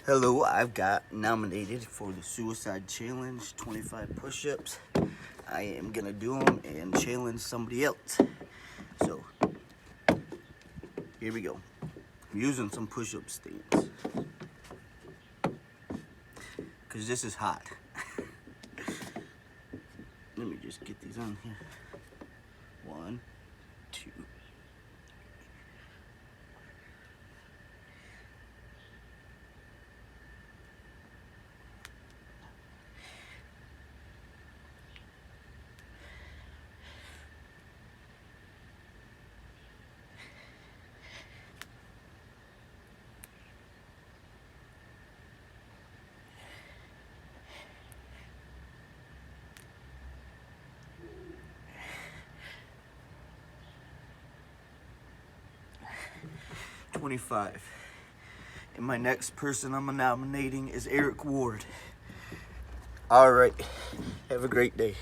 Hello, I've got nominated for the suicide challenge, 25 push-ups. I am gonna do them and challenge somebody else. So, here we go. I'm using some push-up stands, because this is hot. Let me just get these on here. 1, 2. 25. And my next person I'm nominating is Eric Ward. All right, have a great day.